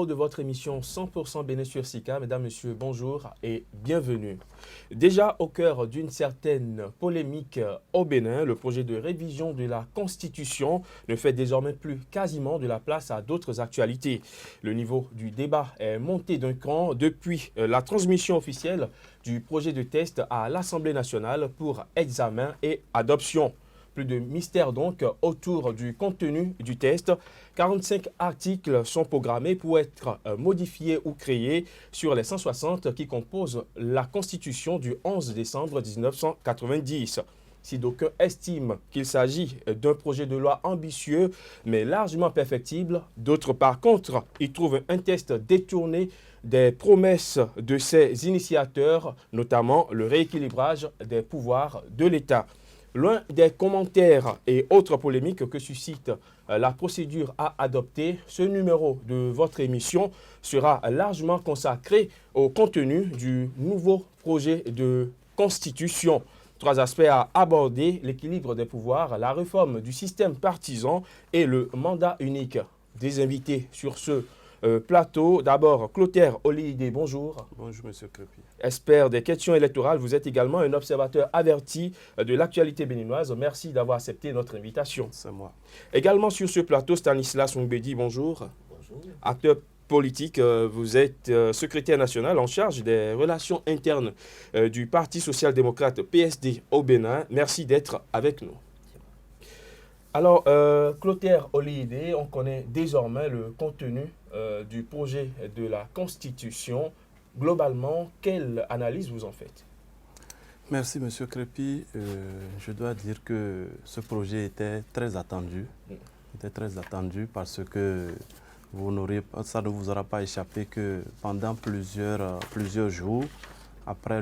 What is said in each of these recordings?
numéro de votre émission 100% Bénin sur Sika. Mesdames, Messieurs, bonjour et bienvenue. Déjà au cœur d'une certaine polémique au Bénin, le projet de révision de la Constitution ne fait désormais plus quasiment de la place à d'autres actualités. Le niveau du débat est monté d'un cran depuis la transmission officielle du projet de test à l'Assemblée nationale pour examen et adoption. Plus de mystère donc autour du contenu du test. 45 articles sont programmés pour être modifiés ou créés sur les 160 qui composent la Constitution du 11 décembre 1990. Si d'aucuns estiment qu'il s'agit d'un projet de loi ambitieux mais largement perfectible, d'autres par contre y trouvent un test détourné des promesses de ses initiateurs, notamment le rééquilibrage des pouvoirs de l'État. L'un des commentaires et autres polémiques que suscite la procédure à adopter, ce numéro de votre émission sera largement consacré au contenu du nouveau projet de constitution. Trois aspects à aborder: l'équilibre des pouvoirs, la réforme du système partisan et le mandat unique. Des invités sur ce plateau. D'abord, Clotaire Olidé, bonjour. Bonjour, monsieur Crépy. Expert des questions électorales, vous êtes également un observateur averti de l'actualité béninoise. Merci d'avoir accepté notre invitation. C'est moi. Également sur ce plateau, Stanislas Ongbedi, bonjour. Bonjour. Acteur politique, vous êtes secrétaire national en charge des relations internes du Parti social-démocrate PSD au Bénin. Merci d'être avec nous. Alors, Clotaire Olidé, on connaît désormais le contenu du projet de la Constitution. Globalement, quelle analyse vous en faites? Merci, monsieur Crépy. Je dois dire que ce projet était très attendu. Parce que ça ne vous aura pas échappé que pendant plusieurs jours, après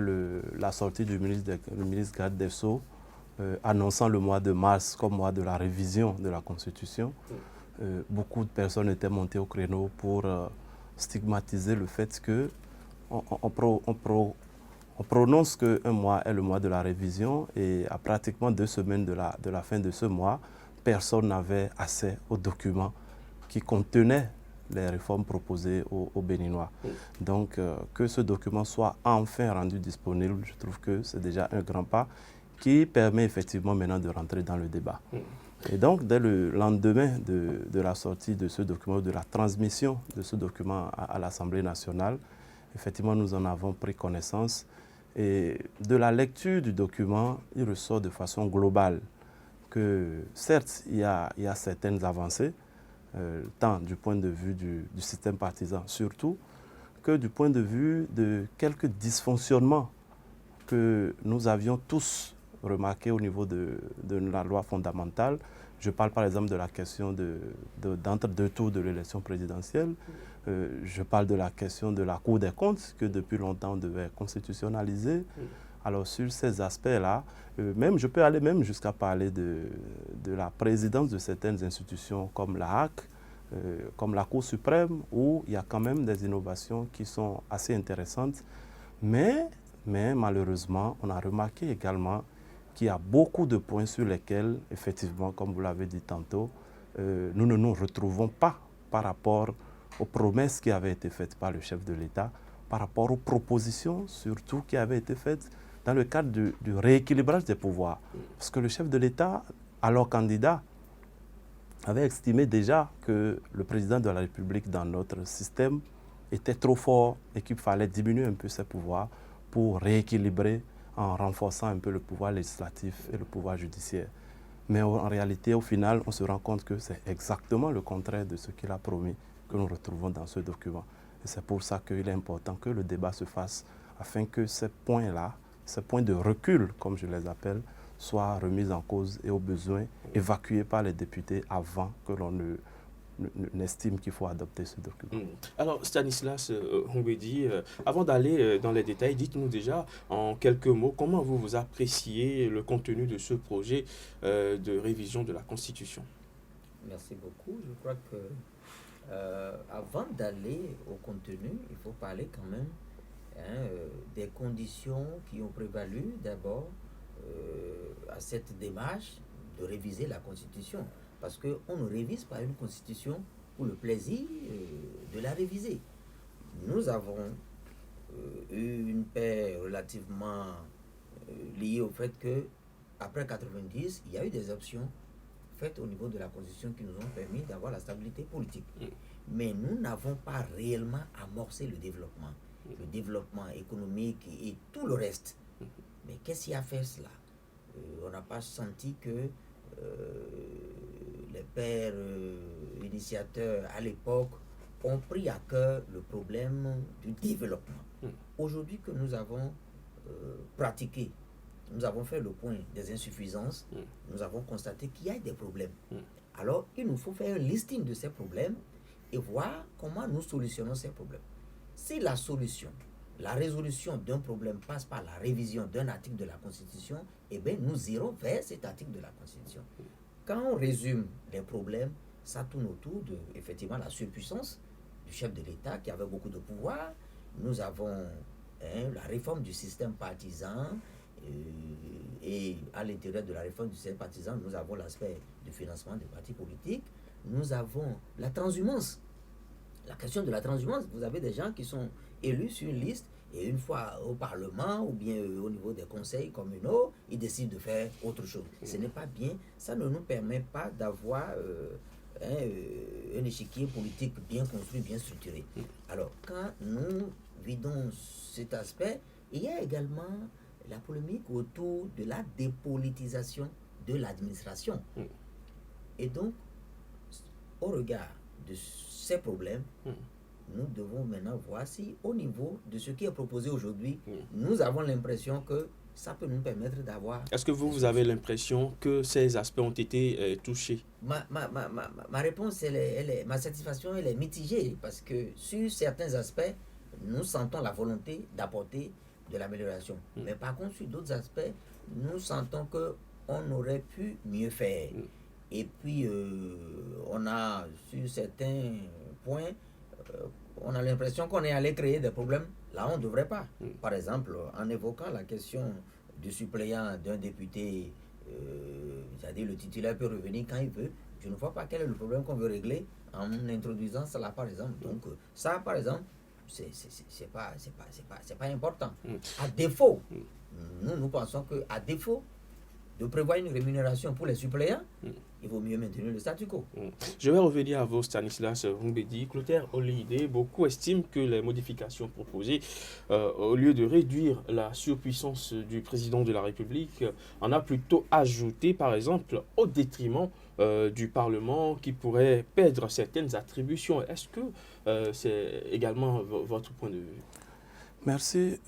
la sortie du ministre garde des Sceaux, annonçant le mois de mars comme mois de la révision de la Constitution, beaucoup de personnes étaient montées au créneau pour stigmatiser le fait que on prononce qu'un mois est le mois de la révision et à pratiquement 2 semaines de la fin de ce mois, personne n'avait accès aux documents qui contenaient les réformes proposées aux Béninois. Donc que ce document soit enfin rendu disponible, je trouve que c'est déjà un grand pas qui permet effectivement maintenant de rentrer dans le débat. Et donc, dès le lendemain de la sortie de ce document, de la transmission de ce document à l'Assemblée nationale, effectivement, nous en avons pris connaissance. Et de la lecture du document, il ressort de façon globale que, certes, il y a certaines avancées, tant du point de vue du système partisan, surtout, que du point de vue de quelques dysfonctionnements que nous avions tous remarqué au niveau de la loi fondamentale. Je parle par exemple de la question d'entre-deux tours de l'élection présidentielle. Je parle de la question de la Cour des comptes, que depuis longtemps on devait constitutionnaliser. Alors sur ces aspects-là, je peux aller même jusqu'à parler de la présidence de certaines institutions comme la HAC, comme la Cour suprême, où il y a quand même des innovations qui sont assez intéressantes. Mais malheureusement, on a remarqué également qu'il y a beaucoup de points sur lesquels, effectivement, comme vous l'avez dit tantôt, nous ne nous retrouvons pas par rapport aux promesses qui avaient été faites par le chef de l'État, par rapport aux propositions surtout qui avaient été faites dans le cadre du rééquilibrage des pouvoirs. Parce que le chef de l'État, alors candidat, avait estimé déjà que le président de la République dans notre système était trop fort et qu'il fallait diminuer un peu ses pouvoirs pour rééquilibrer en renforçant un peu le pouvoir législatif et le pouvoir judiciaire. Mais en réalité, au final, on se rend compte que c'est exactement le contraire de ce qu'il a promis que nous retrouvons dans ce document. Et c'est pour ça qu'il est important que le débat se fasse afin que ces points-là, ces points de recul, comme je les appelle, soient remis en cause et au besoin évacués par les députés avant que l'on n'estime qu'il faut adopter ce document. Alors, Stanislas Ongbedi, avant d'aller dans les détails, dites-nous déjà en quelques mots comment vous appréciez le contenu de ce projet de révision de la Constitution. Merci beaucoup. Je crois que avant d'aller au contenu, il faut parler quand même des conditions qui ont prévalu d'abord à cette démarche de réviser la Constitution. Parce qu'on ne révise pas une Constitution pour le plaisir de la réviser. Nous avons eu une paix relativement liée au fait que après 90, il y a eu des options faites au niveau de la Constitution qui nous ont permis d'avoir la stabilité politique. Mais nous n'avons pas réellement amorcé le développement économique et tout le reste. Mais qu'est-ce qui a fait cela? On n'a pas senti que les pères initiateurs à l'époque ont pris à cœur le problème du développement. Aujourd'hui que nous avons pratiqué, nous avons fait le point des insuffisances, nous avons constaté qu'il y a des problèmes. Alors, il nous faut faire un listing de ces problèmes et voir comment nous solutionnons ces problèmes. Si la solution, la résolution d'un problème passe par la révision d'un article de la Constitution, eh bien, nous irons vers cet article de la Constitution. Quand on résume les problèmes, ça tourne autour de, effectivement, la surpuissance du chef de l'État qui avait beaucoup de pouvoir. Nous avons la réforme du système partisan et à l'intérieur de la réforme du système partisan, nous avons l'aspect du financement des partis politiques. Nous avons la transhumance. La question de la transhumance, vous avez des gens qui sont élus sur une liste et une fois au Parlement ou bien au niveau des conseils communaux, ils décident de faire autre chose. Ce n'est pas bien. Ça ne nous permet pas d'avoir un échiquier politique bien construit, bien structuré. Alors, quand nous vidons cet aspect, il y a également la polémique autour de la dépolitisation de l'administration. Et donc, au regard de ces problèmes, nous devons maintenant voir si, au niveau de ce qui est proposé aujourd'hui, nous avons l'impression que ça peut nous permettre d'avoir... Est-ce que vous avez l'impression que ces aspects ont été touchés? Ma réponse, ma satisfaction, elle est mitigée parce que sur certains aspects, nous sentons la volonté d'apporter de l'amélioration. Mais par contre, sur d'autres aspects, nous sentons qu'on aurait pu mieux faire. Et puis, on a, sur certains points, on a l'impression qu'on est allé créer des problèmes là où on ne devrait pas. Par exemple, en évoquant la question du suppléant d'un député, c'est-à-dire le titulaire peut revenir quand il veut, je ne vois pas quel est le problème qu'on veut régler en introduisant cela, par exemple. Donc, ça, par exemple, c'est pas important. À défaut, nous pensons qu'à défaut de prévoir une rémunération pour les suppléants, il vaut mieux maintenir le statu quo. Je vais revenir à vous, Stanislas Mbedi. Clotaire Olide, beaucoup estiment que les modifications proposées, au lieu de réduire la surpuissance du président de la République, en a plutôt ajouté, par exemple, au détriment du Parlement qui pourrait perdre certaines attributions. Est-ce que c'est également votre point de vue? Merci.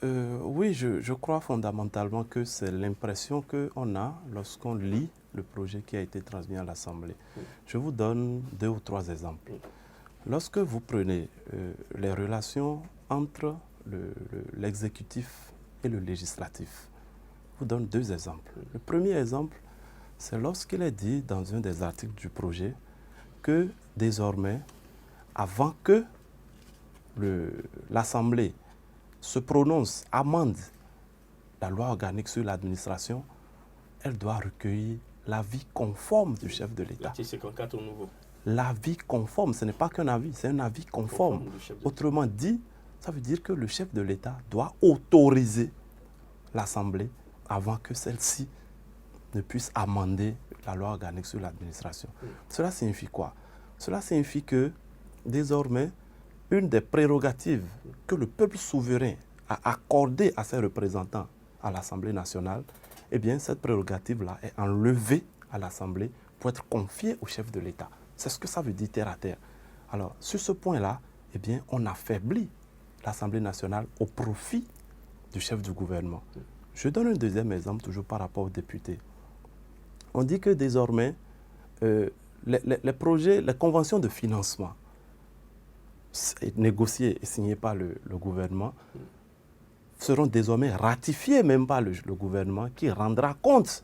Oui, je crois fondamentalement que c'est l'impression qu'on a lorsqu'on lit le projet qui a été transmis à l'Assemblée. Je vous donne 2 ou 3 exemples. Lorsque vous prenez les relations entre l'exécutif et le législatif, je vous donne 2 exemples. Le premier exemple, c'est lorsqu'il est dit dans un des articles du projet que désormais, avant que l'Assemblée se prononce, amende la loi organique sur l'administration, elle doit recueillir l'avis conforme du chef de l'État. L'article 54 au nouveau. L'avis conforme, ce n'est pas qu'un avis, c'est un avis conforme. Autrement dit, ça veut dire que le chef de l'État doit autoriser l'Assemblée avant que celle-ci ne puisse amender la loi organique sur l'administration. Cela signifie quoi? Cela signifie que désormais, une des prérogatives que le peuple souverain a accordées à ses représentants à l'Assemblée nationale, eh bien, cette prérogative-là est enlevée à l'Assemblée pour être confiée au chef de l'État. C'est ce que ça veut dire terre à terre. Alors, sur ce point-là, eh bien, on affaiblit l'Assemblée nationale au profit du chef du gouvernement. Je donne un deuxième exemple, toujours par rapport aux députés. On dit que désormais, les projets, les conventions de financement négociées et signées par le gouvernement seront désormais ratifiées même par le gouvernement qui rendra compte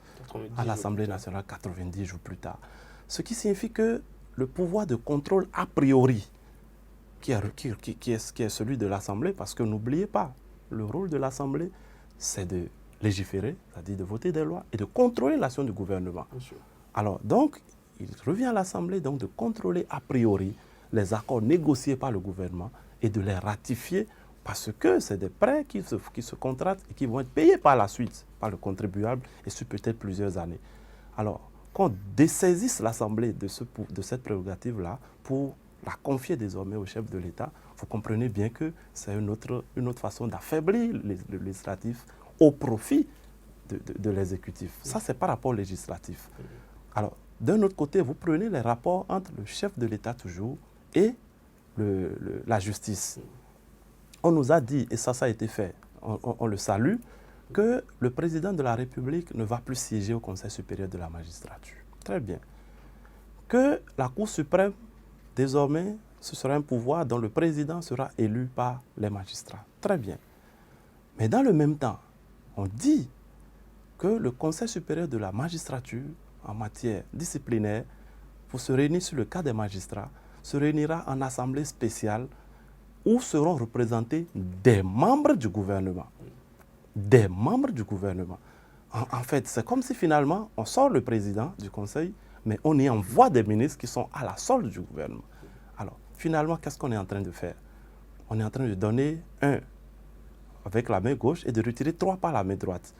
à l'Assemblée nationale 90 jours plus tard. Ce qui signifie que le pouvoir de contrôle a priori, qui est celui de l'Assemblée, parce que n'oubliez pas, le rôle de l'Assemblée, c'est de légiférer, c'est-à-dire de voter des lois et de contrôler l'action du gouvernement. Alors, donc, il revient à l'Assemblée donc de contrôler a priori les accords négociés par le gouvernement et de les ratifier parce que c'est des prêts qui se contractent et qui vont être payés par la suite par le contribuable et sur peut-être plusieurs années. Alors, qu'on dessaisisse l'Assemblée de cette prérogative-là pour la confier désormais au chef de l'État, vous comprenez bien que c'est une autre façon d'affaiblir le législatif au profit de l'exécutif. Ça, c'est par rapport au législatif. Alors, d'un autre côté, vous prenez les rapports entre le chef de l'État toujours et la justice. On nous a dit, et ça a été fait, on le salue, que le président de la République ne va plus siéger au Conseil supérieur de la magistrature. Très bien. Que la Cour suprême, désormais, ce sera un pouvoir dont le président sera élu par les magistrats. Très bien. Mais dans le même temps, on dit que le Conseil supérieur de la magistrature, en matière disciplinaire, pour se réunir sur le cas des magistrats, se réunira en assemblée spéciale où seront représentés des membres du gouvernement. Des membres du gouvernement. En fait, c'est comme si finalement, on sort le président du Conseil, mais on y envoie des ministres qui sont à la solde du gouvernement. Alors, finalement, qu'est-ce qu'on est en train de faire? On est en train de donner 1 avec la main gauche et de retirer 3 par la main droite.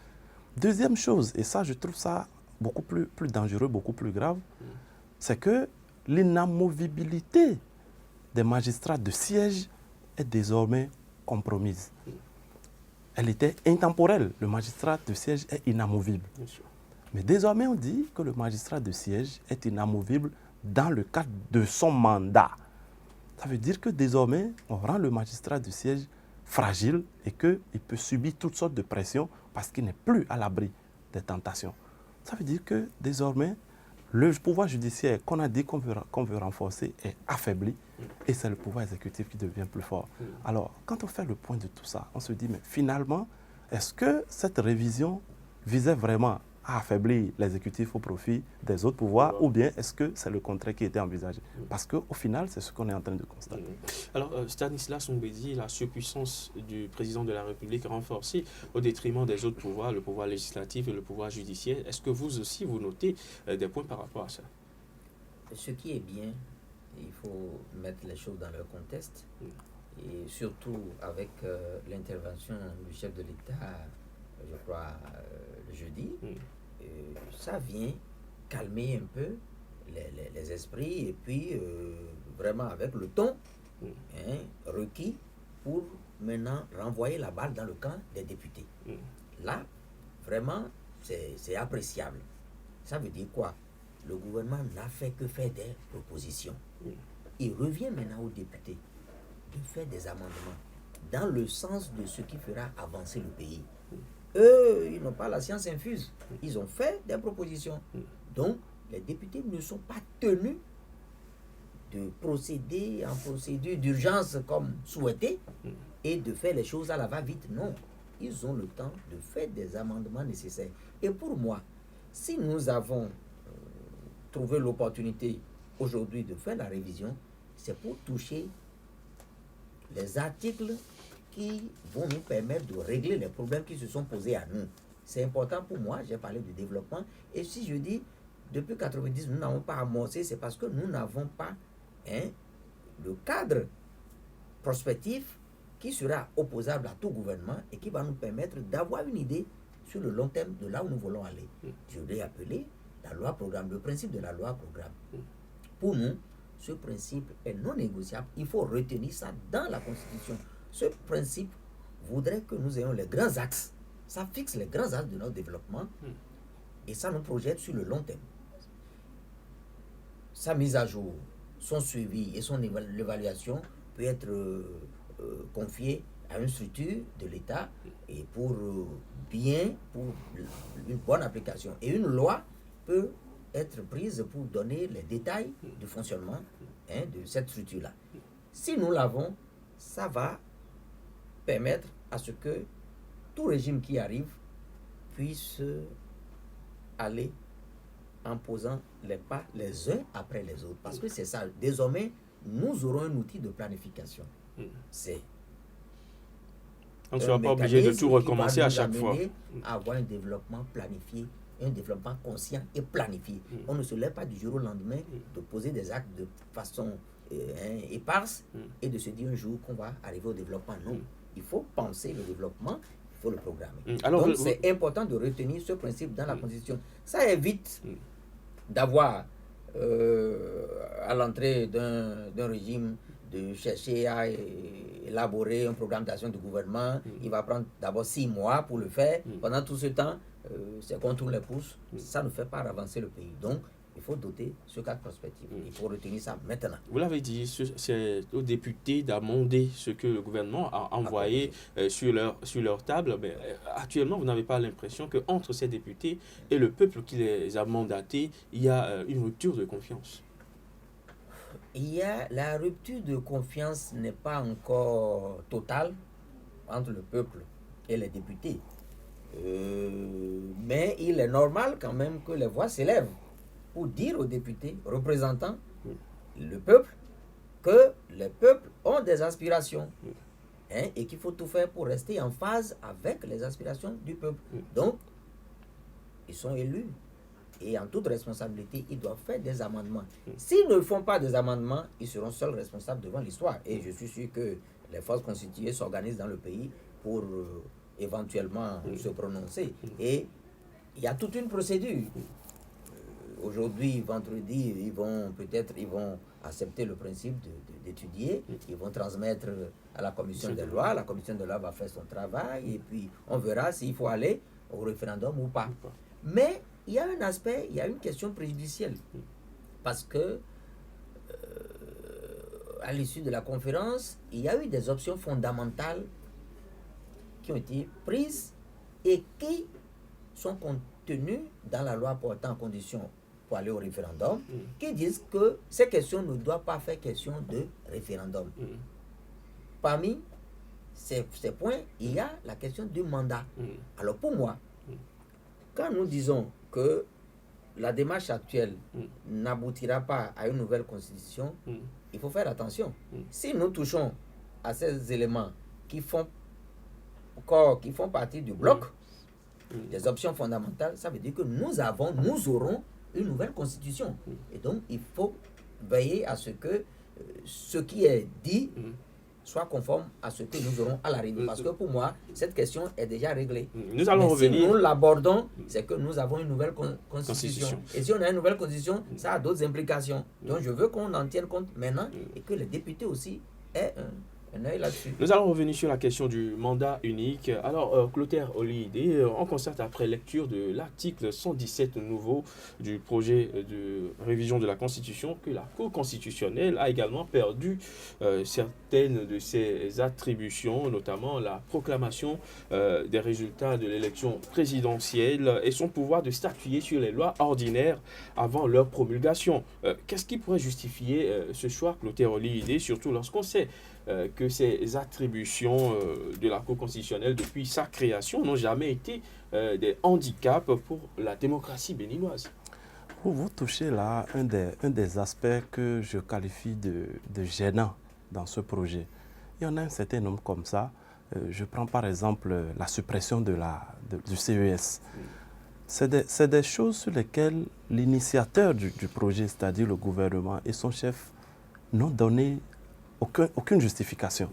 Deuxième chose, et ça, je trouve ça beaucoup plus dangereux, beaucoup plus grave, c'est que l'inamovibilité des magistrats de siège est désormais compromise. Elle était intemporelle. Le magistrat de siège est inamovible. Mais désormais, on dit que le magistrat de siège est inamovible dans le cadre de son mandat. Ça veut dire que désormais, on rend le magistrat de siège fragile et qu'il peut subir toutes sortes de pressions parce qu'il n'est plus à l'abri des tentations. Ça veut dire que désormais, le pouvoir judiciaire qu'on a dit qu'on veut renforcer est affaibli et c'est le pouvoir exécutif qui devient plus fort. Alors, quand on fait le point de tout ça, on se dit, mais finalement, est-ce que cette révision visait vraiment à affaiblir l'exécutif au profit des autres pouvoirs ou bien est-ce que c'est le contraire qui était envisagé? Parce qu'au final, c'est ce qu'on est en train de constater. Alors, Stanislas Mbedi, la surpuissance du président de la République renforcée au détriment des autres pouvoirs, le pouvoir législatif et le pouvoir judiciaire, est-ce que vous aussi, vous notez des points par rapport à ça? Ce qui est bien, il faut mettre les choses dans leur contexte et surtout avec l'intervention du chef de l'État, je crois, le jeudi, ça vient calmer un peu les esprits et puis vraiment avec le ton requis pour maintenant renvoyer la balle dans le camp des députés. Là, vraiment, c'est appréciable. Ça veut dire quoi? Le gouvernement n'a fait que faire des propositions. Il revient maintenant aux députés de faire des amendements dans le sens de ce qui fera avancer le pays. Eux, ils n'ont pas la science infuse. Ils ont fait des propositions. Donc, les députés ne sont pas tenus de procéder en procédure d'urgence comme souhaité et de faire les choses à la va-vite. Non. Ils ont le temps de faire des amendements nécessaires. Et pour moi, si nous avons trouvé l'opportunité aujourd'hui de faire la révision, c'est pour toucher les articles qui vont nous permettre de régler les problèmes qui se sont posés à nous. C'est important pour moi, j'ai parlé de développement, et si je dis, depuis 1990, nous n'avons pas amorcé, c'est parce que nous n'avons pas le cadre prospectif qui sera opposable à tout gouvernement et qui va nous permettre d'avoir une idée sur le long terme de là où nous voulons aller. Je l'ai appelé la loi programme, le principe de la loi programme. Pour nous, ce principe est non négociable. Il faut retenir ça dans la Constitution. Ce principe voudrait que nous ayons les grands axes. Ça fixe les grands axes de notre développement et ça nous projette sur le long terme. Sa mise à jour, son suivi et son évaluation peut être confiée à une structure de l'État et pour une bonne application. Et une loi peut être prise pour donner les détails du fonctionnement de cette structure-là. Si nous l'avons, ça va permettre à ce que tout régime qui arrive puisse aller en posant les pas les uns après les autres. Parce que c'est ça. Désormais, nous aurons un outil de planification. C'est on ne sera pas obligé de tout recommencer à chaque fois. À avoir un développement planifié, un développement conscient et planifié. On ne se lève pas du jour au lendemain de poser des actes de façon éparse et de se dire un jour qu'on va arriver au développement. Non, il faut penser le développlement, il faut le programmer. Alors, donc c'est important de retenir ce principe dans la Constitution. Ça évite d'avoir à l'entrée d'un régime de chercher à élaborer un programme d'action du gouvernement. Il va prendre d'abord 6 mois pour le faire. Pendant tout ce temps, c'est qu'on tourne les pouces. Ça ne fait pas avancer le pays. Donc, il faut doter ce cadre prospectif. Il faut retenir ça maintenant. Vous l'avez dit, c'est aux députés d'amender ce que le gouvernement a envoyé sur leur table. Mais actuellement, vous n'avez pas l'impression qu'entre ces députés et le peuple qui les a mandatés, il y a une rupture de confiance? La rupture de confiance n'est pas encore totale entre le peuple et les députés. Mais il est normal quand même que les voix s'élèvent pour dire aux députés représentants le peuple que les peuples ont des aspirations et qu'il faut tout faire pour rester en phase avec les aspirations du peuple. Donc, ils sont élus et en toute responsabilité, ils doivent faire des amendements. S'ils ne font pas des amendements, ils seront seuls responsables devant l'histoire. Et je suis sûr que les forces constituées s'organisent dans le pays pour éventuellement se prononcer. Et il y a toute une procédure. Aujourd'hui, vendredi, ils vont accepter le principe d'étudier. Ils vont transmettre à la commission des lois. La commission des lois va faire son travail et puis on verra s'il faut aller au référendum ou pas. Mais il y a un aspect, il y a une question préjudicielle. Parce que à l'issue de la conférence, il y a eu des options fondamentales qui ont été prises et qui sont contenues dans la loi portant conditions pour aller au référendum, qui disent que ces questions ne doivent pas faire question de référendum. Parmi ces points, il y a la question du mandat. Alors pour moi, quand nous disons que la démarche actuelle n'aboutira pas à une nouvelle constitution, il faut faire attention. Si nous touchons à ces éléments qui font partie du bloc des options fondamentales, ça veut dire que nous aurons une nouvelle constitution. Et donc, il faut veiller à ce que ce qui est dit soit conforme à ce que nous aurons à l'arrivée. Parce que pour moi, cette question est déjà réglée. Nous allons revenir. Si nous l'abordons, c'est que nous avons une nouvelle constitution. Et si on a une nouvelle constitution, ça a d'autres implications. Donc, je veux qu'on en tienne compte maintenant et que les députés aussi aient un œil là-dessus. Nous allons revenir sur la question du mandat unique. Alors, Clotaire Olide, on constate après lecture de l'article 117 nouveau du projet de révision de la Constitution que la Cour constitutionnelle a également perdu certaines de ses attributions, notamment la proclamation des résultats de l'élection présidentielle et son pouvoir de statuer sur les lois ordinaires avant leur promulgation. Qu'est-ce qui pourrait justifier ce choix, Clotaire Olide, surtout lorsqu'on sait que ces attributions de la Cour constitutionnelle depuis sa création n'ont jamais été des handicaps pour la démocratie béninoise? Vous touchez là un des aspects que je qualifie de gênant dans ce projet. Il y en a un certain nombre comme ça. Je prends par exemple la suppression du CES. C'est des choses sur lesquelles l'initiateur du projet, c'est-à-dire le gouvernement et son chef, n'ont donné aucune justification.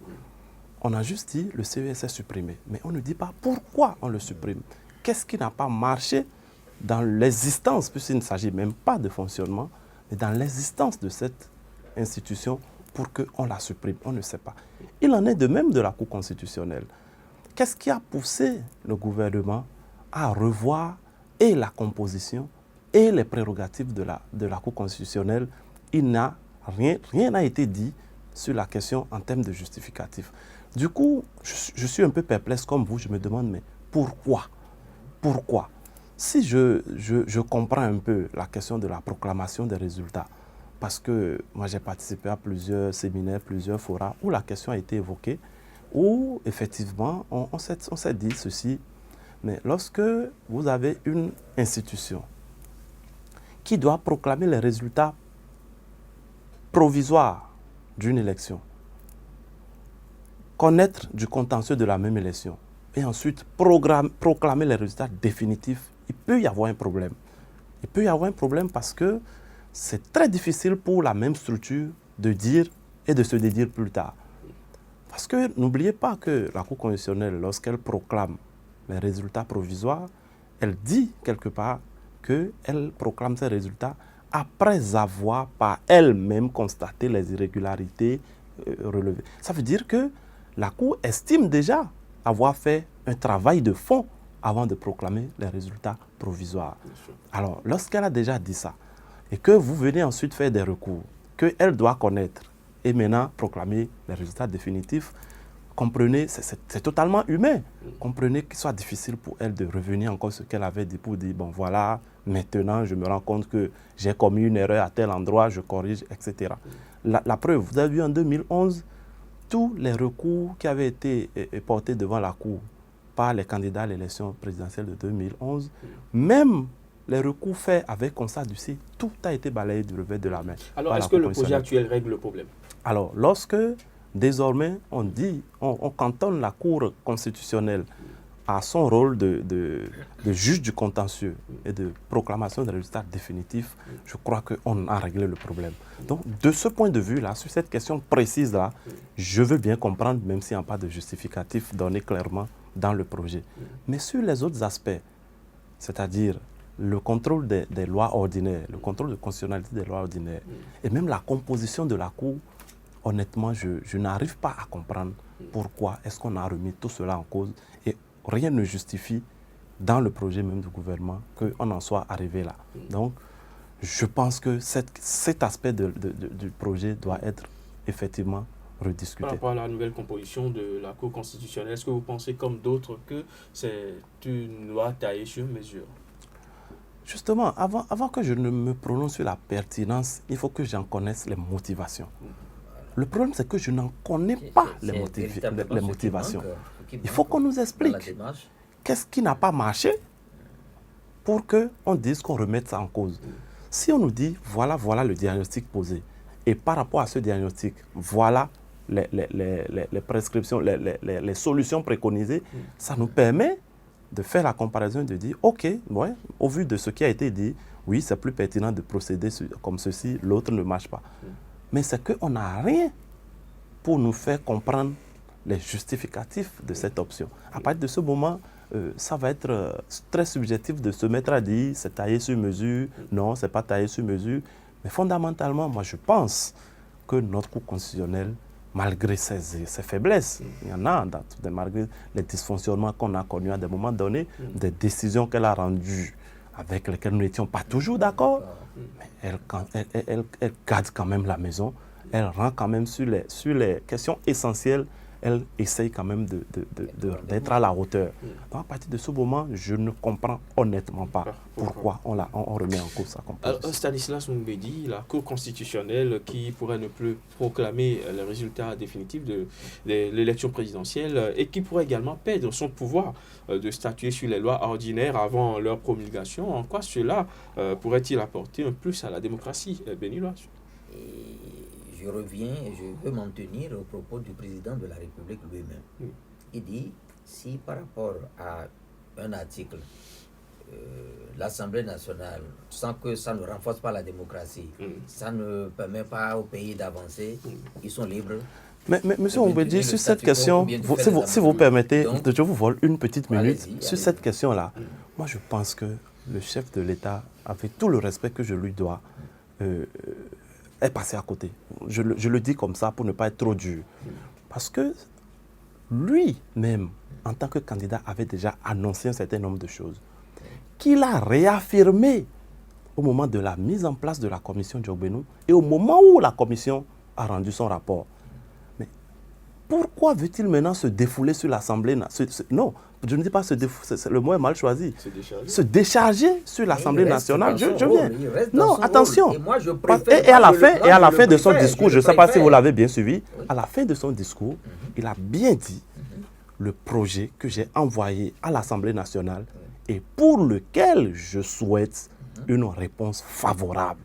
On a juste dit le CES est supprimé, mais on ne dit pas pourquoi on le supprime. Qu'est-ce qui n'a pas marché dans l'existence, puisqu'il ne s'agit même pas de fonctionnement, mais dans l'existence de cette institution pour qu'on la supprime? On ne sait pas. Il en est de même de la Cour constitutionnelle. Qu'est-ce qui a poussé le gouvernement à revoir et la composition et les prérogatives de la Cour constitutionnelle? Rien n'a été dit sur la question en termes de justificatif. Du coup, je suis un peu perplexe comme vous, je me demande, mais pourquoi? Pourquoi? Si je comprends un peu la question de la proclamation des résultats, parce que moi j'ai participé à plusieurs séminaires, plusieurs forats où la question a été évoquée, où effectivement on s'est dit ceci, mais lorsque vous avez une institution qui doit proclamer les résultats provisoires d'une élection, connaître du contentieux de la même élection et ensuite proclamer les résultats définitifs, il peut y avoir un problème. Il peut y avoir un problème parce que c'est très difficile pour la même structure de dire et de se dédire plus tard. Parce que n'oubliez pas que la Cour constitutionnelle, lorsqu'elle proclame les résultats provisoires, elle dit quelque part qu'elle proclame ces résultats après avoir par elle-même constaté les irrégularités relevées. Ça veut dire que la Cour estime déjà avoir fait un travail de fond avant de proclamer les résultats provisoires. Alors, lorsqu'elle a déjà dit ça, et que vous venez ensuite faire des recours, qu'elle doit connaître, et maintenant proclamer les résultats définitifs, comprenez, c'est totalement humain. Comprenez qu'il soit difficile pour elle de revenir encore sur ce qu'elle avait dit pour dire, bon voilà, maintenant je me rends compte que j'ai commis une erreur à tel endroit, je corrige, etc. La preuve, vous avez vu en 2011, tous les recours qui avaient été portés devant la Cour par les candidats à l'élection présidentielle de 2011, même les recours faits avec constat d'huissier, tout a été balayé du revers de la main. Alors, est-ce que le projet actuel règle le problème? Alors, lorsque désormais on dit, on cantonne la Cour constitutionnelle à son rôle de juge du contentieux et de proclamation des résultats définitifs, je crois qu'on a réglé le problème. Donc, de ce point de vue-là, sur cette question précise-là, je veux bien comprendre, même s'il n'y a pas de justificatif donné clairement dans le projet. Mais sur les autres aspects, c'est-à-dire le contrôle des lois ordinaires, le contrôle de constitutionnalité des lois ordinaires, et même la composition de la Cour, honnêtement, je n'arrive pas à comprendre pourquoi est-ce qu'on a remis tout cela en cause et rien ne justifie dans le projet même du gouvernement qu'on en soit arrivé là. Donc, je pense que cet aspect du projet doit être effectivement rediscuté. Par rapport à la nouvelle composition de la Cour constitutionnelle, est-ce que vous pensez comme d'autres que c'est une loi taillée sur mesure? Justement, avant que je ne me prononce sur la pertinence, il faut que j'en connaisse les motivations. Le problème, c'est que je n'en connais pas les motivations. Il faut qu'on nous explique qu'est-ce qui n'a pas marché pour qu'on dise qu'on remette ça en cause. Si on nous dit, voilà le diagnostic posé, et par rapport à ce diagnostic, voilà les prescriptions, les solutions préconisées, ça nous permet de faire la comparaison et de dire, ok, ouais, au vu de ce qui a été dit, oui, c'est plus pertinent de procéder comme ceci, l'autre ne marche pas. Mais c'est qu'on n'a rien pour nous faire comprendre les justificatifs de cette option. À partir de ce moment, ça va être très subjectif de se mettre à dire c'est taillé sur mesure, non, c'est pas taillé sur mesure. Mais fondamentalement, moi je pense que notre Cour constitutionnelle, malgré ses faiblesses, il y en a, malgré les dysfonctionnements qu'on a connus à des moments donnés, des décisions qu'elle a rendues avec lesquelles nous n'étions pas toujours d'accord, mais elle garde quand même la maison, elle rend quand même sur les questions essentielles, elle essaye quand même d'être à la hauteur. Donc à partir de ce moment, je ne comprends honnêtement pas pourquoi on remet en cause ça. Stanislas Mbedi, la Cour constitutionnelle qui pourrait ne plus proclamer les résultats définitifs de l'élection présidentielle et qui pourrait également perdre son pouvoir de statuer sur les lois ordinaires avant leur promulgation, en quoi cela pourrait-il apporter un plus à la démocratie béninoise? Je reviens et je veux m'en tenir au propos du président de la République lui-même. Il dit, si par rapport à un article, l'Assemblée nationale, sans que ça ne renforce pas la démocratie, ça ne permet pas au pays d'avancer, ils sont libres. Mais monsieur, on veut dire sur cette question, si vous permettez, je vous vole une petite minute. Sur cette question-là, moi je pense que le chef de l'État, avec tout le respect que je lui dois, est passé à côté. Je le dis comme ça pour ne pas être trop dur. Parce que lui-même, en tant que candidat, avait déjà annoncé un certain nombre de choses qu'il a réaffirmé au moment de la mise en place de la commission Diogbenou et au moment où la commission a rendu son rapport. Mais pourquoi veut-il maintenant se défouler sur l'Assemblée nationale? Non, je ne dis pas se défouler, le mot est mal choisi. Se décharger sur l'Assemblée nationale. Je viens. Non, attention. Et à la fin de son discours, je ne sais pas si vous l'avez bien suivi, à la fin de son discours, il a bien dit le projet que j'ai envoyé à l'Assemblée nationale et pour lequel je souhaite une réponse favorable.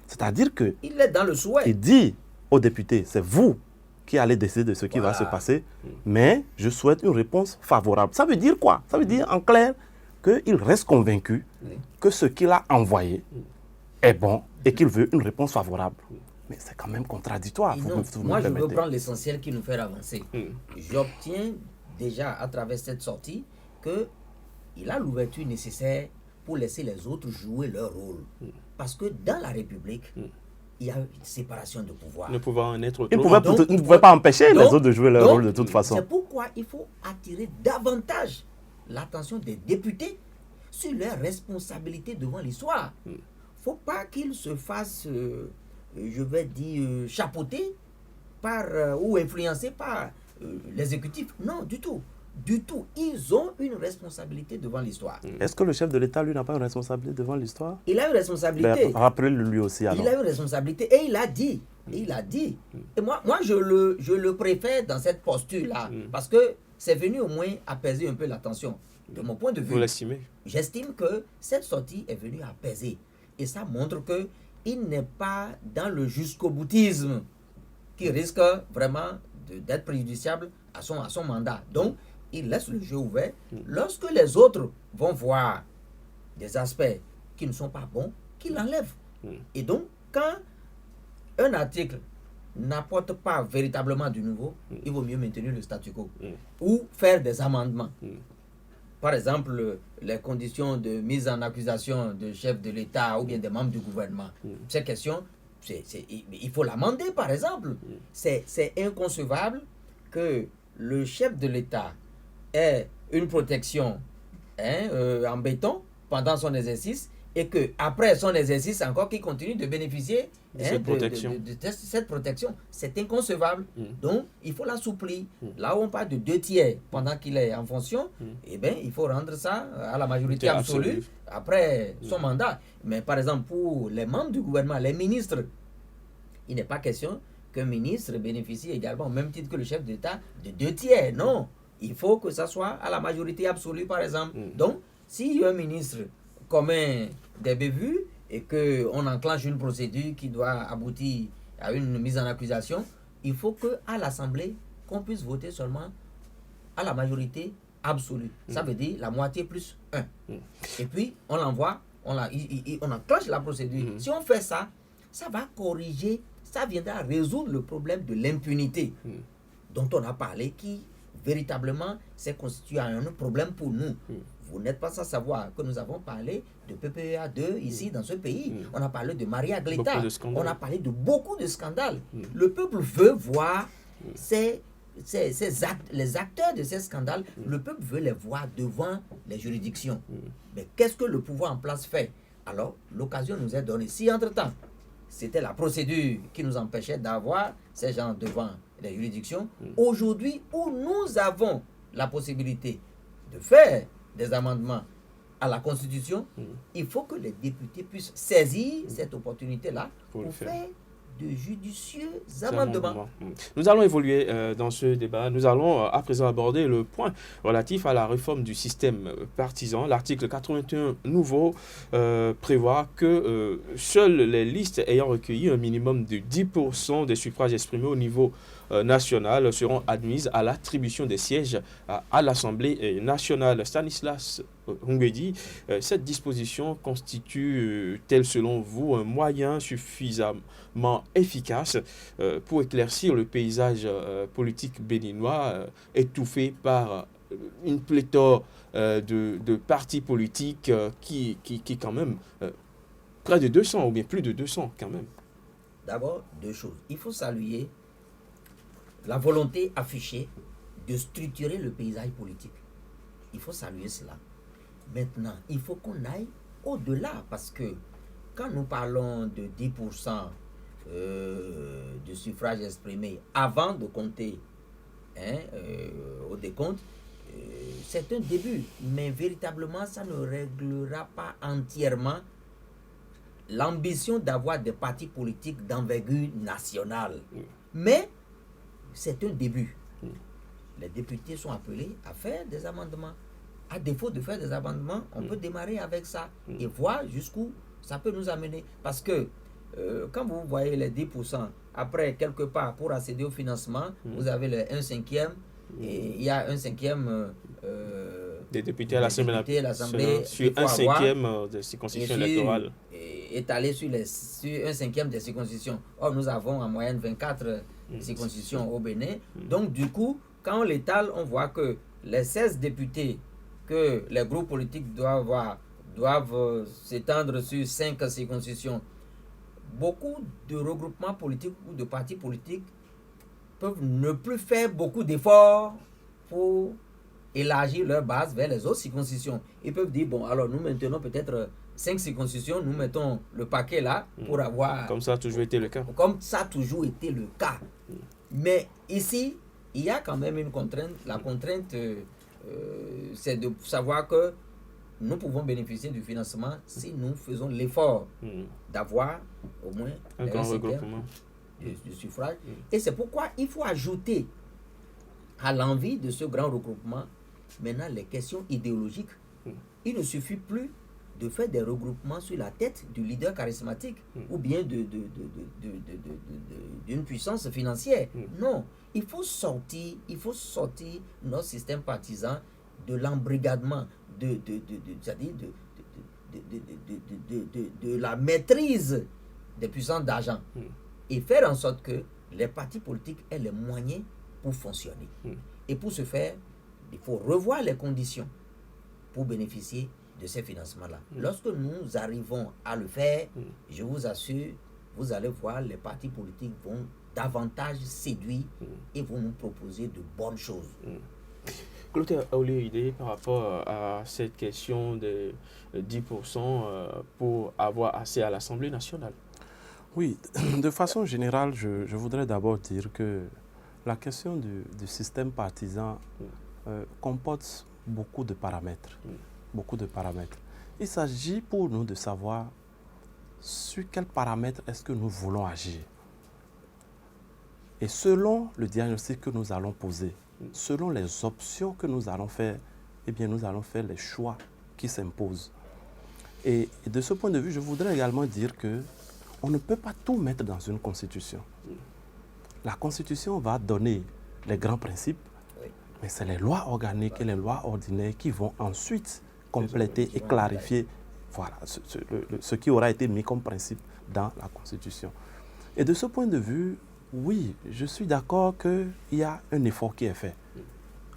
C'est-à-dire que il est dans le souhait. Il dit aux députés, c'est vous qui allez décider de ce qui va se passer, mais je souhaite une réponse favorable. Ça veut dire quoi? Ça veut dire en clair qu'il reste convaincu que ce qu'il a envoyé est bon et qu'il veut une réponse favorable. Mais c'est quand même contradictoire. Moi, je veux prendre l'essentiel qui nous fait avancer. J'obtiens déjà à travers cette sortie qu'il a l'ouverture nécessaire pour laisser les autres jouer leur rôle. Parce que dans la République, il y a une séparation de pouvoir. Ne pouvant en être Il ne pouvait pas empêcher les autres de jouer leur rôle de toute façon. C'est pourquoi il faut attirer davantage l'attention des députés sur leurs responsabilités devant l'histoire. Il ne faut pas qu'ils se fassent, je vais dire, chapeauter par, ou influencés par l'exécutif. Non, du tout. Du tout. Ils ont une responsabilité devant l'histoire. Est-ce que le chef de l'État, lui, n'a pas une responsabilité devant l'histoire? Il a une responsabilité. Rappelez-le lui aussi alors. Il a une responsabilité et il a dit. Il a dit. Et moi je le préfère dans cette posture-là. Parce que c'est venu au moins apaiser un peu la tension. De mon point de vue. Vous l'estimez? J'estime que cette sortie est venue apaiser. Et ça montre qu'il n'est pas dans le jusqu'au-boutisme qui risque vraiment d'être préjudiciable à son mandat. Donc, il laisse le jeu ouvert. Lorsque les autres vont voir des aspects qui ne sont pas bons, qu'il l'enlève. Et donc, quand un article n'apporte pas véritablement du nouveau, il vaut mieux maintenir le statu quo ou faire des amendements. Par exemple, les conditions de mise en accusation de chefs de l'État ou bien des membres du gouvernement. Ces questions, il faut l'amender, par exemple. C'est inconcevable que le chef de l'État ait une protection en béton pendant son exercice et qu'après son exercice encore qu'il continue de bénéficier de cette protection. C'est inconcevable. Donc, il faut l'assouplir. Là où on parle de 2 tiers pendant qu'il est en fonction, eh bien, il faut rendre ça à la majorité absolue après son mandat. Mais par exemple, pour les membres du gouvernement, les ministres, il n'est pas question qu'un ministre bénéficie également, au même titre que le chef d'État, de 2 tiers. Non, il faut que ça soit à la majorité absolue, par exemple. Donc, si un ministre commet des bévues et qu'on enclenche une procédure qui doit aboutir à une mise en accusation, il faut qu'à l'Assemblée, qu'on puisse voter seulement à la majorité absolue. Ça veut dire la moitié plus 1. Et puis, on l'envoie, on enclenche la procédure. Si on fait ça, ça va corriger, ça viendra résoudre le problème de l'impunité dont on a parlé, qui véritablement s'est constitué un problème pour nous. Vous n'êtes pas sans savoir que nous avons parlé de PPA 2 ici dans ce pays. On a parlé de Maria Gleta. On a parlé de beaucoup de scandales. Le peuple veut voir les acteurs de ces scandales. Le peuple veut les voir devant les juridictions. Mais qu'est-ce que le pouvoir en place fait? Alors, l'occasion nous est donnée. Si entre-temps, c'était la procédure qui nous empêchait d'avoir ces gens devant les juridictions, aujourd'hui où nous avons la possibilité de faire des amendements à la Constitution, il faut que les députés puissent saisir cette opportunité-là pour faire de judicieux amendements. Nous allons évoluer dans ce débat. Nous allons à présent aborder le point relatif à la réforme du système partisan. L'article 81 nouveau prévoit que seules les listes ayant recueilli un minimum de 10% des suffrages exprimés au niveau national seront admises à l'attribution des sièges à l'Assemblée nationale. Stanislas Hungwedi, cette disposition constitue-t-elle selon vous un moyen suffisamment efficace pour éclaircir le paysage politique béninois étouffé par une pléthore de partis politiques qui quand même près de 200 ou bien plus de 200 quand même? D'abord, 2 choses. Il faut saluer la volonté affichée de structurer le paysage politique. Il faut saluer cela. Maintenant, il faut qu'on aille au-delà, parce que quand nous parlons de 10% de suffrages exprimés avant de compter au décompte, c'est un début, mais véritablement, ça ne réglera pas entièrement l'ambition d'avoir des partis politiques d'envergure nationale. Mais c'est un début. Les députés sont appelés à faire des amendements. À défaut de faire des amendements, on peut démarrer avec ça et voir jusqu'où ça peut nous amener. Parce que quand vous voyez les 10%, après, quelque part, pour accéder au financement, vous avez le 1/5, et il y a 1/5 des députés à l'Assemblée sur 1/5 des circonscriptions électorales. Et étalé sur un cinquième des circonscriptions. Or, nous avons en moyenne 24 circonscriptions au Bénin. Donc, du coup, quand on l'étale, on voit que les 16 députés que les groupes politiques doivent s'étendre sur 5 circonscriptions. Beaucoup de regroupements politiques ou de partis politiques peuvent ne plus faire beaucoup d'efforts pour élargir leur base vers les autres circonscriptions. Ils peuvent dire, bon, alors nous maintenons peut-être 5 circonscriptions, nous mettons le paquet là pour avoir... Comme ça a toujours été le cas. Comme ça a toujours été le cas. Mais ici, il y a quand même une contrainte. La contrainte, c'est de savoir que nous pouvons bénéficier du financement si nous faisons l'effort d'avoir au moins un grand regroupement du suffrage. Et c'est pourquoi il faut ajouter à l'envie de ce grand regroupement maintenant les questions idéologiques. Il ne suffit plus de faire des regroupements sur la tête du leader charismatique ou bien d'une puissance financière. Non, il faut sortir notre système partisan de l'embrigadement, c'est-à-dire de la maîtrise des puissances d'argent et faire en sorte que les partis politiques aient les moyens pour fonctionner. Et pour ce faire, il faut revoir les conditions pour bénéficier de ces financements-là. Lorsque nous arrivons à le faire, je vous assure, vous allez voir, les partis politiques vont davantage séduire et vont nous proposer de bonnes choses. Clotaire Aoulé, par rapport à cette question de 10% pour avoir accès à l'Assemblée nationale. Oui, de façon générale, je voudrais d'abord dire que la question du système partisan comporte beaucoup de paramètres. Beaucoup de paramètres. Il s'agit pour nous de savoir sur quels paramètres est-ce que nous voulons agir. Et selon le diagnostic que nous allons poser, selon les options que nous allons faire, eh bien nous allons faire les choix qui s'imposent. Et de ce point de vue, je voudrais également dire que on ne peut pas tout mettre dans une constitution. La constitution va donner les grands principes, mais c'est les lois organiques et les lois ordinaires qui vont ensuite compléter et clarifier voilà, ce qui aura été mis comme principe dans la Constitution. Et de ce point de vue, oui, je suis d'accord qu'il y a un effort qui est fait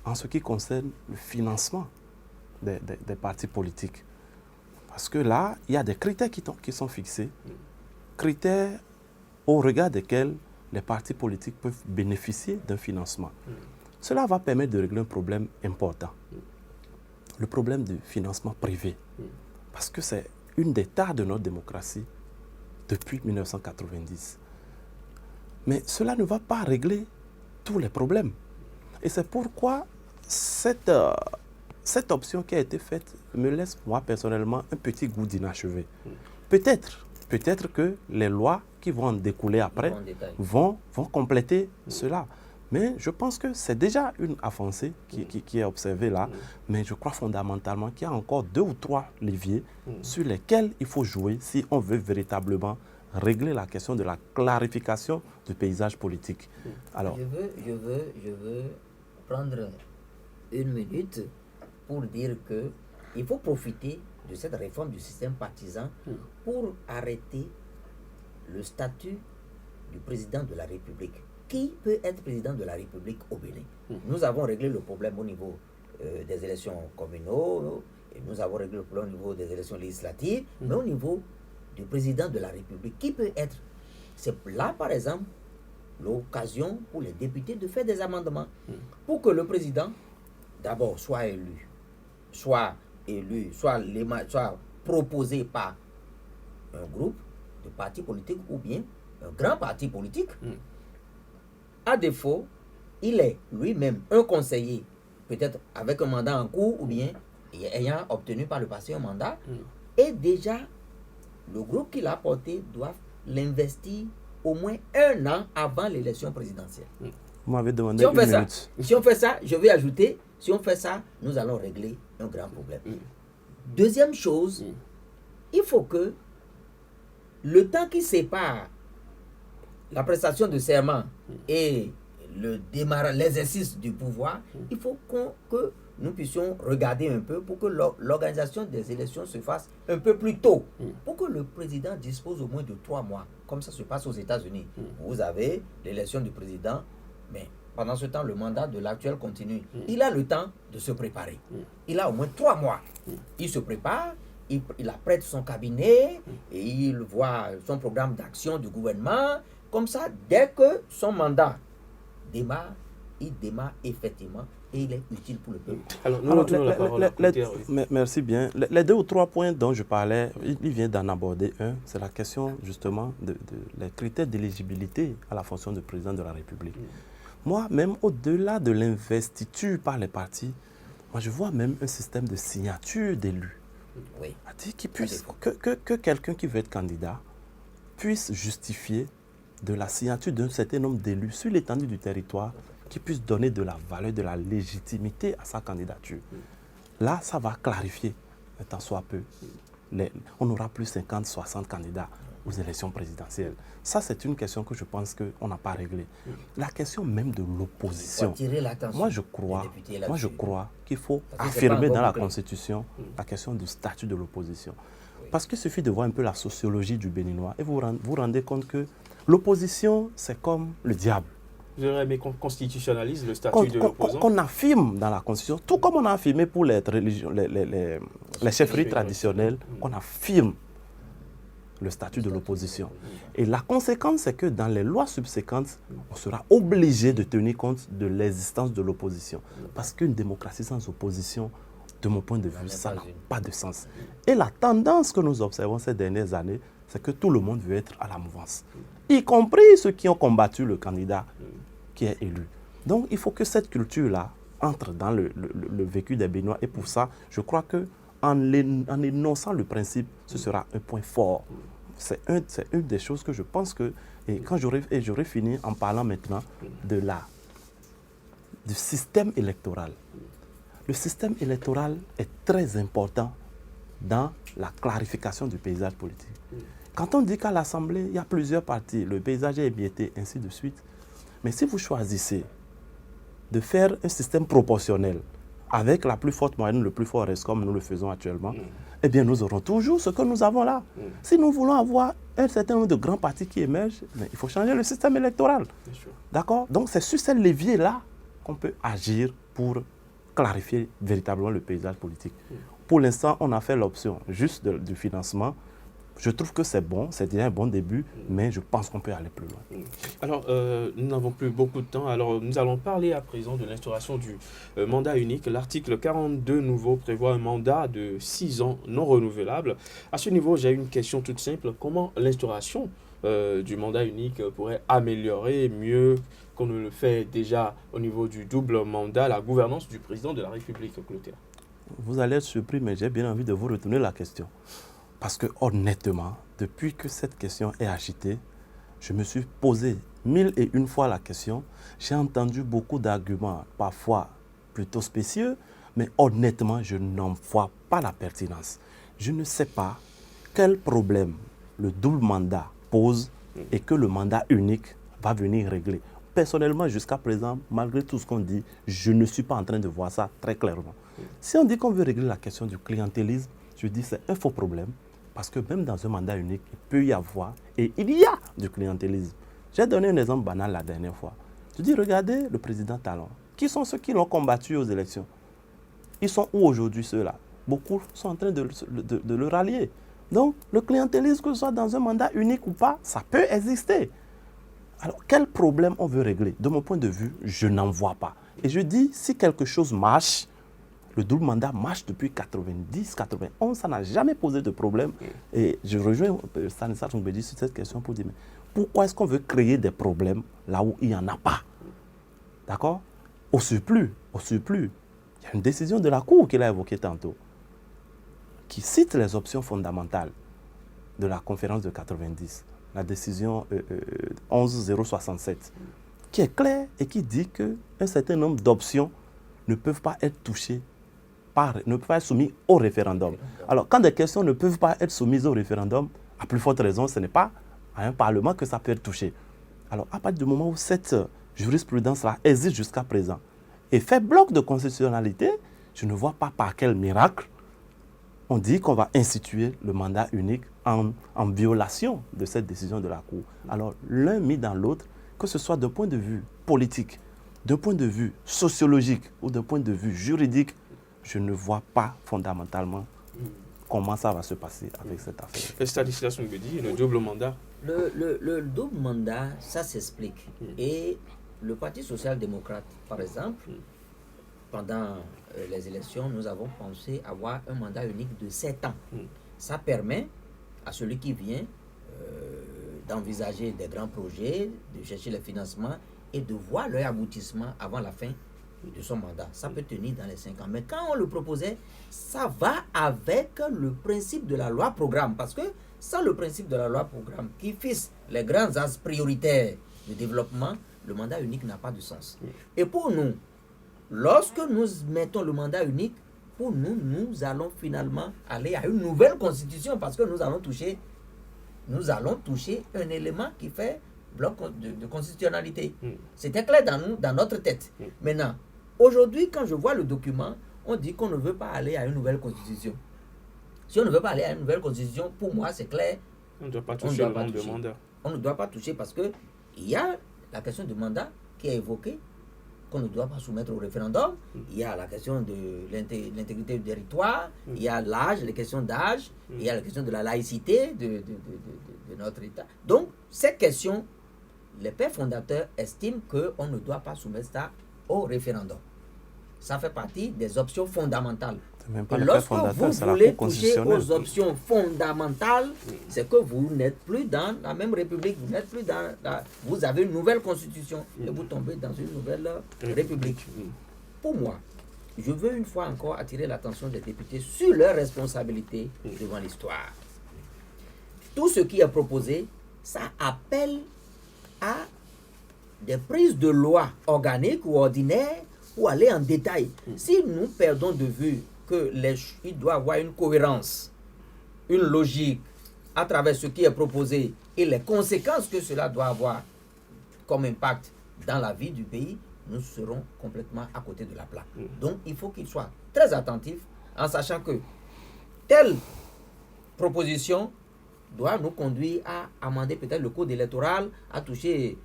en ce qui concerne le financement des partis politiques. Parce que là, il y a des critères qui sont fixés, critères au regard desquels les partis politiques peuvent bénéficier d'un financement. Cela va permettre de régler un problème important. Le problème du financement privé. Parce que c'est une des tares de notre démocratie depuis 1990. Mais cela ne va pas régler tous les problèmes. Et c'est pourquoi cette option qui a été faite me laisse, moi, personnellement, un petit goût d'inachevé. Peut-être que les lois qui vont en découler après vont compléter cela. Mais je pense que c'est déjà une avancée qui est observée là. Mais je crois fondamentalement qu'il y a encore 2 ou 3 leviers sur lesquels il faut jouer si on veut véritablement régler la question de la clarification du paysage politique. Alors, je veux prendre une minute pour dire que il faut profiter de cette réforme du système partisan pour arrêter le statut du président de la République. Qui peut être président de la République au Bénin? Nous avons réglé le problème au niveau des élections communaux, et nous avons réglé le problème au niveau des élections législatives, mais au niveau du président de la République, qui peut être? C'est là, par exemple, l'occasion pour les députés de faire des amendements pour que le président, d'abord, soit proposé par un groupe de partis politiques ou bien un grand parti politique. À défaut, il est lui-même un conseiller, peut-être avec un mandat en cours ou bien ayant obtenu par le passé un mandat, et déjà, le groupe qui l'a porté doit l'investir au moins 1 an avant l'élection présidentielle. Vous m'avez demandé une minute. Si on fait ça, je vais ajouter, si on fait ça, nous allons régler un grand problème. Deuxième chose, il faut que le temps qui sépare la prestation de serment et l'exercice du pouvoir, il faut que nous puissions regarder un peu pour que l'organisation des élections se fasse un peu plus tôt, pour que le président dispose au moins de 3 mois, comme ça se passe aux États-Unis. Vous avez l'élection du président, mais pendant ce temps, le mandat de l'actuel continue. Il a le temps de se préparer. Il a au moins 3 mois. Il se prépare, il apprête son cabinet, et il voit son programme d'action du gouvernement. Comme ça, dès que son mandat démarre, il démarre effectivement et il est utile pour le peuple. Alors, nous retournons la parole à Clotaire. Merci bien. Les 2 ou 3 points dont je parlais, il vient d'en aborder un. C'est la question justement des critères d'éligibilité à la fonction de président de la République. Moi, même au-delà de l'investiture par les partis, moi je vois même un système de signature d'élus. Oui. Que quelqu'un qui veut être candidat puisse justifier de la signature d'un certain nombre d'élus sur l'étendue du territoire qui puisse donner de la valeur, de la légitimité à sa candidature. Là, ça va clarifier, un tant soit peu. On n'aura plus 50, 60 candidats aux élections présidentielles. Ça, c'est une question que je pense qu'on n'a pas réglée. La question même de l'opposition. Moi, je crois qu'il faut affirmer dans la Constitution la question du statut de l'opposition. Parce qu'il suffit de voir un peu la sociologie du Béninois et vous vous rendez compte que l'opposition, c'est comme le diable. Vous auriez aimé qu'on constitutionnalise le statut de l'opposant? Qu'on affirme dans la Constitution, tout comme on a affirmé pour les chefferies traditionnelles, qu'on affirme le statut de l'opposition. Et la conséquence, c'est que dans les lois subséquentes, on sera obligé de tenir compte de l'existence de l'opposition. Parce qu'une démocratie sans opposition, de mon point de vue, ça n'a pas de sens. Et la tendance que nous observons ces dernières années, c'est que tout le monde veut être à la mouvance, y compris ceux qui ont combattu le candidat qui est élu. Donc, il faut que cette culture-là entre dans le vécu des Béninois. Et pour ça, je crois qu'en énonçant le principe, ce sera un point fort. C'est une des choses que je pense que... Et j'aurais fini en parlant maintenant du système électoral. Le système électoral est très important dans la clarification du paysage politique. Quand on dit qu'à l'Assemblée, il y a plusieurs partis, le paysage est émietté, ainsi de suite. Mais si vous choisissez de faire un système proportionnel avec la plus forte moyenne, le plus fort reste comme nous le faisons actuellement, eh bien nous aurons toujours ce que nous avons là. Si nous voulons avoir un certain nombre de grands partis qui émergent, il faut changer le système électoral. D'accord? Donc c'est sur ces leviers-là qu'on peut agir pour clarifier véritablement le paysage politique. Pour l'instant, on a fait l'option juste du financement. Je trouve que c'est bon, c'est déjà un bon début, mais je pense qu'on peut aller plus loin. Alors, nous n'avons plus beaucoup de temps. Alors, nous allons parler à présent de l'instauration du mandat unique. L'article 42 nouveau prévoit un mandat de 6 ans non renouvelable. À ce niveau, j'ai une question toute simple. Comment l'instauration du mandat unique pourrait améliorer mieux qu'on ne le fait déjà au niveau du double mandat, la gouvernance du président de la République, Clotaire? Vous allez être surpris, mais j'ai bien envie de vous retourner la question. Parce que honnêtement, depuis que cette question est agitée, je me suis posé 1001 fois la question. J'ai entendu beaucoup d'arguments, parfois plutôt spécieux, mais honnêtement, je n'en vois pas la pertinence. Je ne sais pas quel problème le double mandat pose et que le mandat unique va venir régler. Personnellement, jusqu'à présent, malgré tout ce qu'on dit, je ne suis pas en train de voir ça très clairement. Si on dit qu'on veut régler la question du clientélisme, je dis que c'est un faux problème. Parce que même dans un mandat unique, il peut y avoir, et il y a du clientélisme. J'ai donné un exemple banal la dernière fois. Je dis, regardez le président Talon. Qui sont ceux qui l'ont combattu aux élections? Ils sont où aujourd'hui ceux-là? Beaucoup sont en train de le rallier. Donc, le clientélisme, que ce soit dans un mandat unique ou pas, ça peut exister. Alors, quel problème on veut régler? De mon point de vue, je n'en vois pas. Et je dis, si quelque chose marche, le double mandat marche depuis 90, 91, ça n'a jamais posé de problème. Et je rejoins Stanislas Ngoubedi sur cette question pour dire, mais pourquoi est-ce qu'on veut créer des problèmes là où il n'y en a pas? D'accord? Au surplus, il y a une décision de la Cour qu'il a évoquée tantôt, qui cite les options fondamentales de la conférence de 90, la décision 11067, qui est claire et qui dit qu'un certain nombre d'options ne peuvent pas être touchées, ne peuvent pas être soumises au référendum. Alors, quand des questions ne peuvent pas être soumises au référendum, à plus forte raison, ce n'est pas à un Parlement que ça peut être touché. Alors, à partir du moment où cette jurisprudence-là existe jusqu'à présent et fait bloc de constitutionnalité, je ne vois pas par quel miracle on dit qu'on va instituer le mandat unique en violation de cette décision de la Cour. Alors, l'un mis dans l'autre, que ce soit d'un point de vue politique, d'un point de vue sociologique ou d'un point de vue juridique, je ne vois pas fondamentalement comment ça va se passer avec cette affaire. Stanislas Mbedi, le double mandat. Le double mandat, ça s'explique. Et le Parti social-démocrate, par exemple, pendant les élections, nous avons pensé avoir un mandat unique de 7 ans. Ça permet à celui qui vient d'envisager des grands projets, de chercher les financements et de voir leur aboutissement avant la fin de son mandat. Ça peut tenir dans les 5 ans. Mais quand on le proposait, ça va avec le principe de la loi programme. Parce que sans le principe de la loi programme qui fixe les grands axes prioritaires de développement, le mandat unique n'a pas de sens. Et pour nous, lorsque nous mettons le mandat unique, pour nous, nous allons finalement aller à une nouvelle constitution parce que nous allons toucher un élément qui fait bloc de constitutionnalité. C'était clair dans notre tête. Maintenant, aujourd'hui, quand je vois le document, on dit qu'on ne veut pas aller à une nouvelle constitution. Si on ne veut pas aller à une nouvelle constitution, pour moi, c'est clair. On ne doit pas toucher le nombre de mandats. On ne doit pas toucher parce qu'il y a la question du mandat qui est évoquée, qu'on ne doit pas soumettre au référendum. Il y a la question de l'intégrité du territoire, il y a l'âge, les questions d'âge, il y a la question de la laïcité de notre État. Donc, ces questions, les pères fondateurs estiment qu'on ne doit pas soumettre ça au référendum. Ça fait partie des options fondamentales. Même pas et le lorsque père fondateur, vous voulez toucher aux options fondamentales, c'est que vous n'êtes plus dans la même république, vous n'êtes plus dans vous avez une nouvelle constitution et vous tombez dans une nouvelle république. Pour moi, je veux une fois encore attirer l'attention des députés sur leurs responsabilités devant l'histoire. Tout ce qui est proposé, ça appelle à des prises de loi organiques ou ordinaires pour aller en détail. Si nous perdons de vue qu'il doit y avoir une cohérence, une logique à travers ce qui est proposé et les conséquences que cela doit avoir comme impact dans la vie du pays, nous serons complètement à côté de la plaque. Donc, il faut qu'il soit très attentif en sachant que telle proposition doit nous conduire à amender peut-être le code électoral, à toucher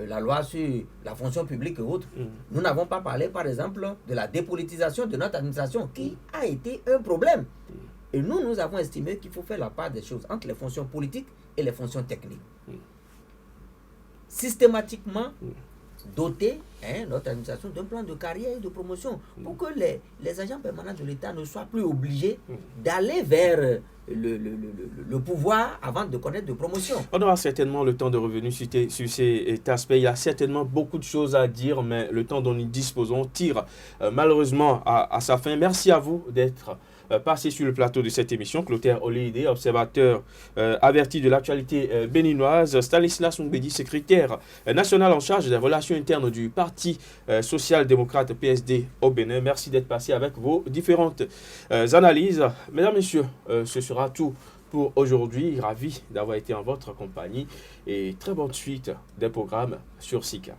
la loi sur la fonction publique et autres. Nous n'avons pas parlé, par exemple, de la dépolitisation de notre administration, qui a été un problème. Et nous avons estimé qu'il faut faire la part des choses entre les fonctions politiques et les fonctions techniques. Systématiquement doter notre administration d'un plan de carrière et de promotion pour que les agents permanents de l'État ne soient plus obligés d'aller vers le pouvoir avant de connaître de promotion. On aura certainement le temps de revenir sur cet aspect. Il y a certainement beaucoup de choses à dire, mais le temps dont nous disposons tire malheureusement à sa fin. Merci à vous d'être passé sur le plateau de cette émission. Clotaire Olide, observateur averti de l'actualité béninoise. Stanislas Mbedi, secrétaire national en charge des relations internes du Parti social-démocrate PSD au Bénin. Merci d'être passé avec vos différentes analyses. Mesdames, Messieurs, ce sera tout pour aujourd'hui. Ravi d'avoir été en votre compagnie et très bonne suite des programmes sur SICA.